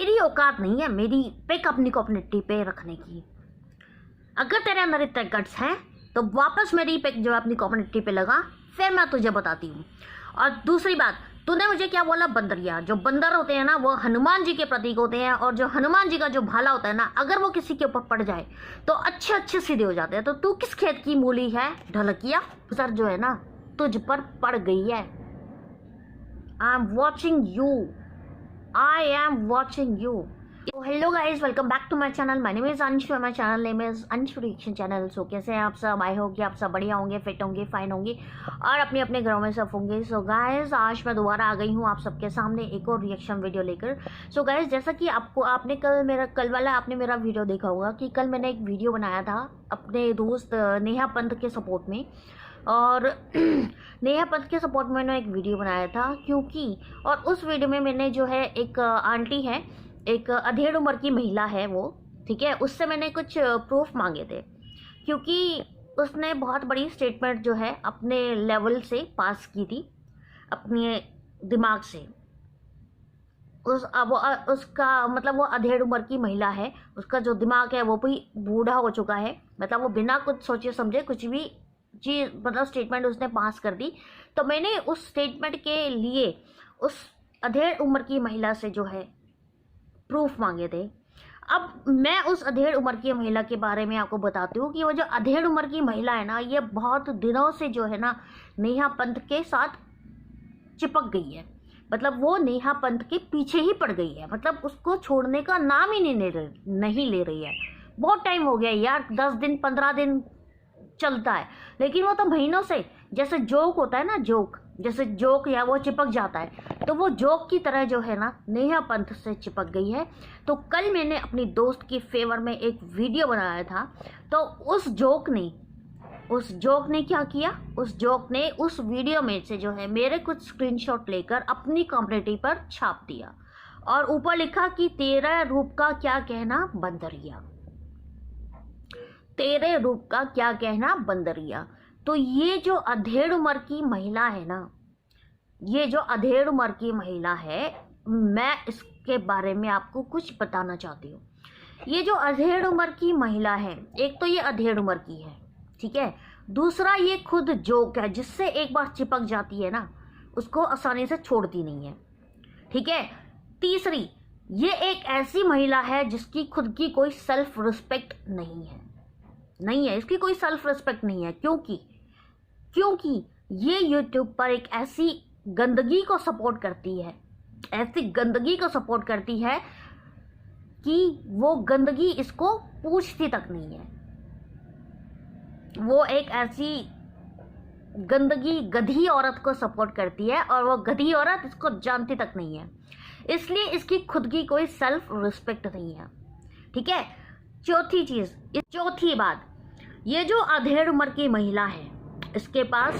तेरी औकात नहीं है मेरी पिक अपनी कम्युनिटी पे रखने की। अगर तेरे अंदर इतने गट्स हैं तो वापस मेरी पिक जो है अपनी कम्युनिटी पे लगा, फिर मैं तुझे बताती हूँ। और दूसरी बात, तूने मुझे क्या बोला? बंदरिया। जो बंदर होते हैं ना वो हनुमान जी के प्रतीक होते हैं, और जो हनुमान जी का जो भाला होता है ना, अगर वो किसी के ऊपर पड़ जाए तो अच्छे अच्छे सीधे हो जाते हैं। तो तू किस खेत की मूली है ढलकिया? सर जो है ना तुझ पर पड़ गई है। I am watching you, I am watching you. Hello guys, welcome back to my channel. My name is Anshu, my channel name is Anshu reaction channel. So कैसे हैं आप सब? आई होप कि आप सब बढ़िया होंगे, फिट होंगे, फाइन होंगे और अपने अपने घरों में सब होंगे। सो गाइज, आज मैं दोबारा आ गई हूँ आप सबके सामने एक और रिएक्शन वीडियो लेकर। सो गाइज, जैसा कि आपने कल वाला आपने मेरा वीडियो देखा होगा कि कल मैंने एक वीडियो बनाया था अपने दोस्त नेहा पंत के सपोर्ट में। और नेहा पंत के सपोर्ट में मैंने एक वीडियो बनाया था क्योंकि, और उस वीडियो में मैंने जो है एक आंटी है, एक अधेड़ उम्र की महिला है वो, ठीक है, उससे मैंने कुछ प्रूफ मांगे थे क्योंकि उसने बहुत बड़ी स्टेटमेंट जो है अपने लेवल से पास की थी, अपने दिमाग से। उसका मतलब वो अधेड़ उम्र की महिला है, उसका जो दिमाग है वो भी बूढ़ा हो चुका है। मतलब वो बिना कुछ सोचे समझे कुछ भी चीज़ मतलब स्टेटमेंट उसने पास कर दी। तो मैंने उस स्टेटमेंट के लिए उस अधेड़ उम्र की महिला से जो है प्रूफ मांगे थे। अब मैं उस अधेड़ उम्र की महिला के बारे में आपको बताती हूँ कि वो जो अधेड़ उम्र की महिला है ना, ये बहुत दिनों से जो है ना नेहा पंत के साथ चिपक गई है। मतलब वो नेहा पंत के पीछे ही पड़ गई है, मतलब उसको छोड़ने का नाम ही नहीं ले रही है। बहुत टाइम हो गया यार, 10 दिन 15 दिन चलता है, लेकिन वो तो महीनों से, जैसे जोक होता है ना, जोक जैसे जोक या वो चिपक जाता है, तो वो जोक की तरह जो है ना नेहा पंत से चिपक गई है। तो कल मैंने अपनी दोस्त के फेवर में एक वीडियो बनाया था, तो उस जोक ने क्या किया, उस जोक ने उस वीडियो में से जो है मेरे कुछ स्क्रीनशॉट लेकर अपनी कम्युनिटी पर छाप दिया और ऊपर लिखा कि तेरा रूप का क्या कहना बंदरिया, तेरे रूप का क्या कहना बंदरिया। तो ये जो अधेड़ उम्र की महिला है ना, ये जो अधेड़ उम्र की महिला है, मैं इसके बारे में आपको कुछ बताना चाहती हूँ। ये जो अधेड़ उम्र की महिला है, एक तो ये अधेड़ उम्र की है, ठीक है, दूसरा ये खुद जोक है, जिससे एक बार चिपक जाती है ना उसको आसानी से छोड़ती नहीं है, ठीक है। तीसरी, ये एक ऐसी महिला है जिसकी खुद की कोई सेल्फ रिस्पेक्ट नहीं है, इसकी कोई सेल्फ रिस्पेक्ट नहीं है। क्योंकि ये यूट्यूब पर एक ऐसी गंदगी को सपोर्ट करती है, ऐसी गंदगी को सपोर्ट करती है कि वो गंदगी इसको पूछती तक नहीं है। वो एक ऐसी गंदगी गधी औरत को सपोर्ट करती है और वो गधी औरत इसको जानती तक नहीं है, इसलिए इसकी खुद की कोई सेल्फ रिस्पेक्ट नहीं है, ठीक है। चौथी बात, ये जो अधेड़ उम्र की महिला है इसके पास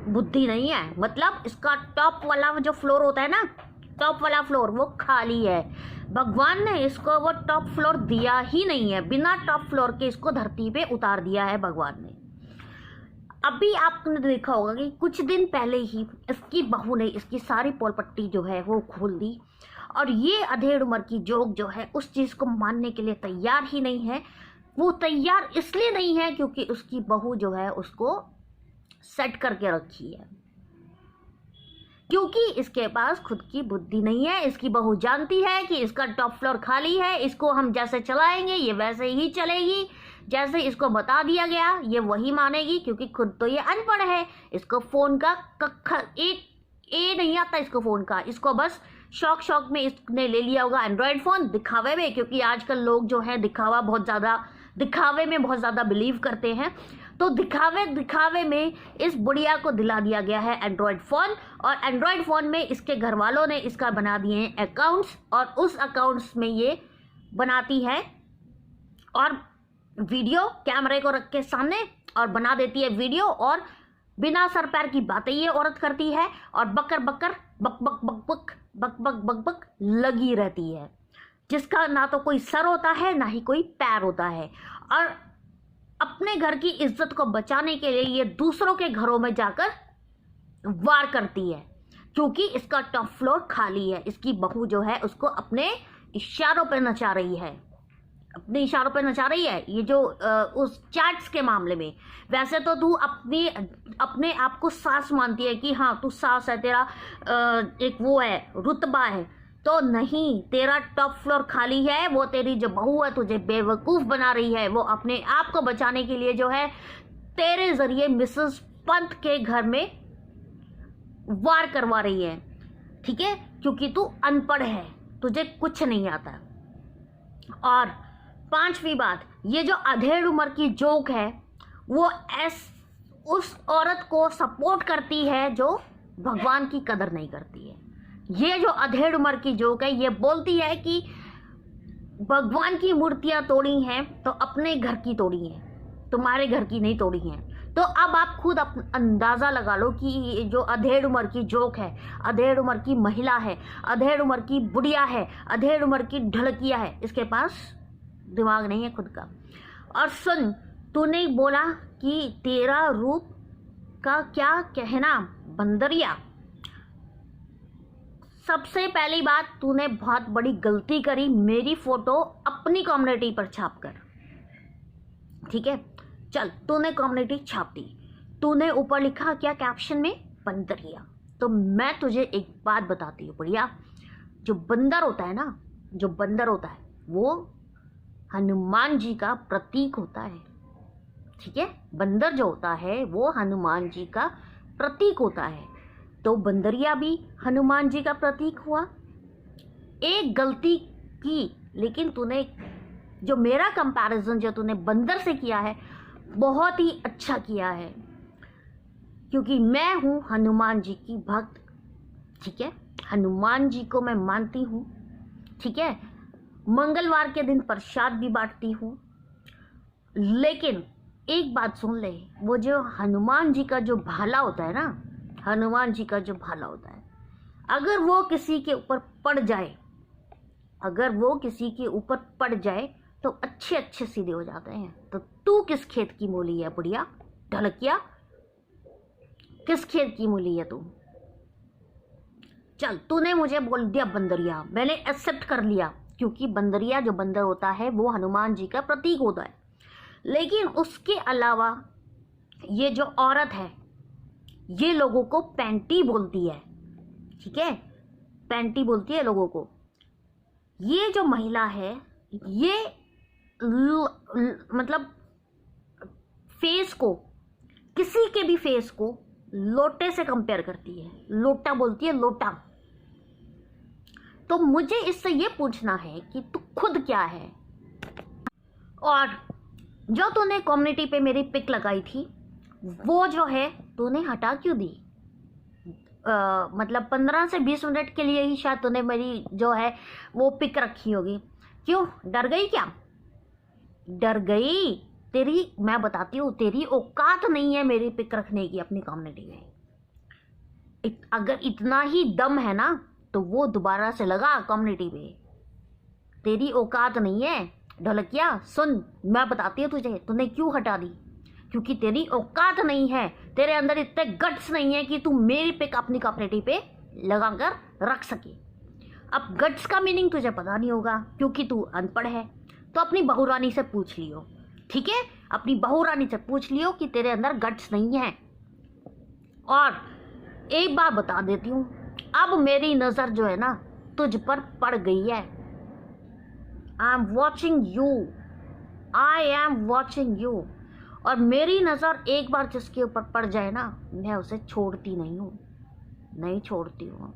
बुद्धि नहीं है। मतलब इसका टॉप वाला जो फ्लोर होता है ना, टॉप वाला फ्लोर वो खाली है। भगवान ने इसको वो टॉप फ्लोर दिया ही नहीं है, बिना टॉप फ्लोर के इसको धरती पे उतार दिया है भगवान ने। अभी आपने देखा होगा कि कुछ दिन पहले ही इसकी बहू ने इसकी सारी पोल पट्टी जो है वो खोल दी, और ये अधेड़ उम्र की जोक जो है उस चीज़ को मानने के लिए तैयार ही नहीं है। वो तैयार इसलिए नहीं है क्योंकि उसकी बहू जो है उसको सेट करके रखी है, क्योंकि इसके पास खुद की बुद्धि नहीं है। इसकी बहू जानती है कि इसका टॉप फ्लोर खाली है, इसको हम जैसे चलाएंगे ये वैसे ही चलेगी, जैसे इसको बता दिया गया ये वही मानेगी, क्योंकि खुद तो ये अनपढ़ है, इसको फोन का ए नहीं आता इसको फोन का। इसको बस शौक में इसने ले लिया होगा एंड्रॉयड फ़ोन दिखावे में, क्योंकि आजकल लोग जो है दिखावे में बहुत ज़्यादा बिलीव करते हैं। तो दिखावे में इस बुढ़िया को दिला दिया गया है एंड्रॉयड फ़ोन, और एंड्रॉयड फ़ोन में इसके घर वालों ने इसका बना दिए हैं अकाउंट्स, और उस अकाउंट्स में ये बनाती है और वीडियो कैमरे को रख के सामने और बना देती है वीडियो, और बिना सर पैर की बातें ये औरत करती है और बक बक लगी रहती है, जिसका ना तो कोई सर होता है ना ही कोई पैर होता है। और अपने घर की इज्जत को बचाने के लिए ये दूसरों के घरों में जाकर वार करती है, क्योंकि इसका टॉप फ्लोर खाली है। इसकी बहू जो है उसको अपने इशारों पे नचा रही है, अपने इशारों पे नचा रही है। ये जो उस चैट्स के मामले में, वैसे तो तू अपने आप को सास मानती है कि हाँ तू सास है, तेरा एक वो है, रुतबा है, तो नहीं, तेरा टॉप फ्लोर खाली है। वो तेरी जो बहू है तुझे बेवकूफ़ बना रही है, वो अपने आप को बचाने के लिए जो है तेरे जरिए मिसेस पंत के घर में वार करवा रही है, ठीक है, क्योंकि तू अनपढ़ है, तुझे कुछ नहीं आता। और पांचवी बात, ये जो अधेड़ उम्र की जोक है वो उस औरत को सपोर्ट करती है जो भगवान की कदर नहीं करती है। ये जो अधेड़ उम्र की जोक है ये बोलती है कि भगवान की मूर्तियां तोड़ी हैं तो अपने घर की तोड़ी हैं, तुम्हारे घर की नहीं तोड़ी हैं। तो अब आप खुद अंदाज़ा लगा लो कि ये जो अधेड़ उम्र की जोक है, अधेड़ उम्र की महिला है, अधेड़ उम्र की बुढ़िया है, अधेड़ उम्र की ढलकिया है, इसके पास दिमाग नहीं है खुद का। और सुन, तूने बोला कि तेरा रूप का क्या कहना, बंदरिया। सबसे पहली बात, तूने बहुत बड़ी गलती करी मेरी फोटो अपनी कम्युनिटी पर छाप कर, ठीक है। चल, तूने कम्युनिटी छाप दी, तूने ऊपर लिखा क्या कैप्शन में, बंदरिया। तो मैं तुझे एक बात बताती हूँ बढ़िया, जो बंदर होता है ना, जो बंदर होता है वो हनुमान जी का प्रतीक होता है, ठीक है। बंदर जो होता है वो हनुमान जी का प्रतीक होता है, तो बंदरिया भी हनुमान जी का प्रतीक हुआ। एक गलती की, लेकिन तूने जो मेरा कंपैरिजन जो तूने बंदर से किया है बहुत ही अच्छा किया है, क्योंकि मैं हूँ हनुमान जी की भक्त, ठीक है। हनुमान जी को मैं मानती हूँ, ठीक है। मंगलवार के दिन प्रसाद भी बांटती हूँ। लेकिन एक बात सुन ले, वो जो हनुमान जी का जो भाला होता है ना, हनुमान जी का जो भाला होता है, अगर वो किसी के ऊपर पड़ जाए, अगर वो किसी के ऊपर पड़ जाए तो अच्छे अच्छे सीधे हो जाते हैं। तो तू किस खेत की मूली है बुढ़िया, ढलकिया, किस खेत की मूली है तू? चल, तूने मुझे बोल दिया बंदरिया, मैंने एक्सेप्ट कर लिया, क्योंकि बंदरिया जो बंदर होता है वो हनुमान जी का प्रतीक होता है। लेकिन उसके अलावा ये जो औरत है ये लोगों को पैंटी बोलती है, ठीक है, पैंटी बोलती है लोगों को। ये जो महिला है ये मतलब फेस को, किसी के भी फेस को लोटे से कंपेयर करती है, लोटा बोलती है, लोटा। तो मुझे इससे ये पूछना है कि तू खुद क्या है। और जो तूने कम्युनिटी पे मेरी पिक लगाई थी वो जो है तूने हटा क्यों दी? मतलब 15 से 20 मिनट के लिए ही शायद तूने मेरी जो है वो पिक रखी होगी। क्यों, डर गई क्या? डर गई? तेरी, मैं बताती हूँ, तेरी औकात नहीं है मेरी पिक रखने की अपनी कम्युनिटी में। अगर इतना ही दम है ना तो वो दोबारा से लगा कम्युनिटी पे, तेरी औकात नहीं है। ढलकिया सुन, मैं बताती हूँ तुझे, तूने क्यों हटा दी, क्योंकि तेरी औकात नहीं है, तेरे अंदर इतने गट्स नहीं है कि तू मेरी पिक अपनी कम्युनिटी पे लगा कर रख सके। अब गट्स का मीनिंग तुझे पता नहीं होगा क्योंकि तू अनपढ़ है, तो अपनी बहू रानी से पूछ लियो, ठीक है, अपनी बहू रानी से पूछ लियो कि तेरे अंदर गट्स नहीं है। और एक बात बता देती हूँ, अब मेरी नज़र जो है ना तुझ पर पड़ गई है। I am watching you, I am watching you. और मेरी नज़र एक बार जिसके ऊपर पड़ जाए ना, मैं उसे छोड़ती नहीं हूँ, नहीं छोड़ती हूँ।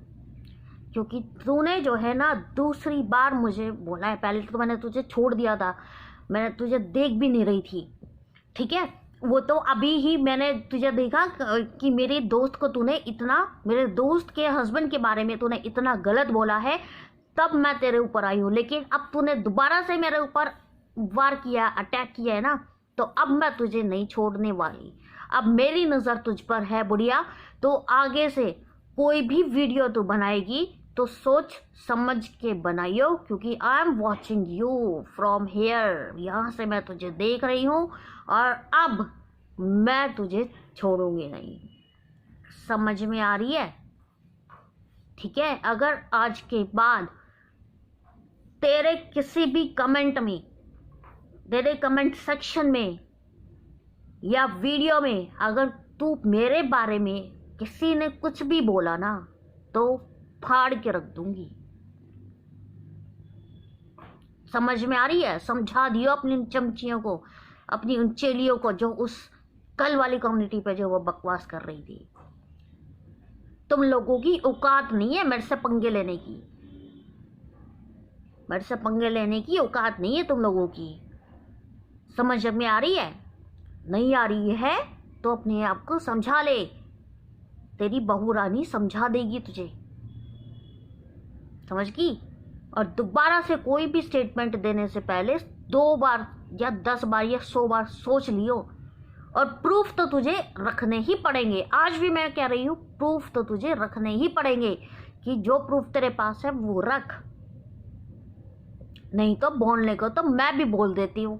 क्योंकि तूने जो है ना दूसरी बार मुझे बोला है, पहले तो मैंने तुझे छोड़ दिया था, मैंने तुझे देख भी नहीं रही थी, ठीक है। वो तो अभी ही मैंने तुझे देखा कि मेरे दोस्त को तूने इतना, मेरे दोस्त के हस्बैंड के बारे में तूने इतना गलत बोला है, तब मैं तेरे ऊपर आई हूँ। लेकिन अब तूने दोबारा से मेरे ऊपर वार किया, अटैक किया है ना, तो अब मैं तुझे नहीं छोड़ने वाली। अब मेरी नज़र तुझ पर है बुढ़िया, तो आगे से कोई भी वीडियो तू बनाएगी तो सोच समझ के बनाइयो, क्योंकि आई am watching you from here, यहाँ से मैं तुझे देख रही हूँ और अब मैं तुझे छोड़ूंगी नहीं। समझ में आ रही है? ठीक है, अगर आज के बाद तेरे किसी भी कमेंट में, तेरे कमेंट सेक्शन में या वीडियो में अगर तू मेरे बारे में किसी ने कुछ भी बोला ना तो फाड़ के रख दूंगी। समझ में आ रही है? समझा दियो अपनी चमचियों को, अपनी उन चेलियों को जो उस कल वाली कम्युनिटी पे जो वो बकवास कर रही थी। तुम लोगों की औकात नहीं है मेरे से पंगे लेने की, मेरे से पंगे लेने की औकात नहीं है तुम लोगों की। समझ में आ रही है? नहीं आ रही है तो अपने आप को समझा ले, तेरी बहू रानी समझा देगी तुझे, समझ गई? और दोबारा से कोई भी स्टेटमेंट देने से पहले 2 बार या 10 बार या 100 बार सोच लियो। और प्रूफ तो तुझे रखने ही पड़ेंगे, आज भी मैं कह रही हूँ, प्रूफ तो तुझे रखने ही पड़ेंगे कि जो प्रूफ तेरे पास है वो रख, नहीं तो बोलने को तो मैं भी बोल देती हूँ,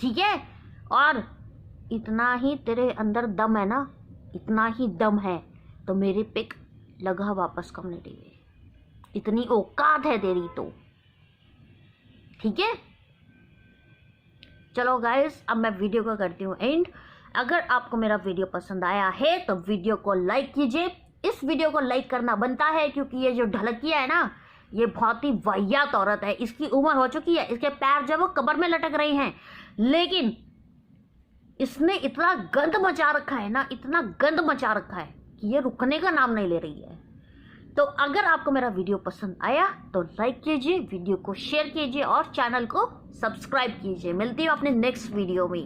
ठीक है? और इतना ही तेरे अंदर दम है ना, इतना ही दम है तो मेरी पिक लगा वापस कम्युनिटी में, इतनी औकात है तेरी तो, ठीक है? चलो गाइस, अब मैं वीडियो को करती हूँ एंड। अगर आपको मेरा वीडियो पसंद आया है तो वीडियो को लाइक कीजिए। इस वीडियो को लाइक करना बनता है क्योंकि ये जो ढलकिया है ना, ये बहुत ही वाहियात औरत है, इसकी उम्र हो चुकी है, इसके पैर जो वो कब्र में लटक रहे हैं, लेकिन इसने इतना गंद मचा रखा है ना, इतना गंद मचा रखा है कि ये रुकने का नाम नहीं ले रही है। तो अगर आपको मेरा वीडियो पसंद आया तो लाइक कीजिए, वीडियो को शेयर कीजिए और चैनल को सब्सक्राइब कीजिए। मिलती हूँ अपने नेक्स्ट वीडियो में।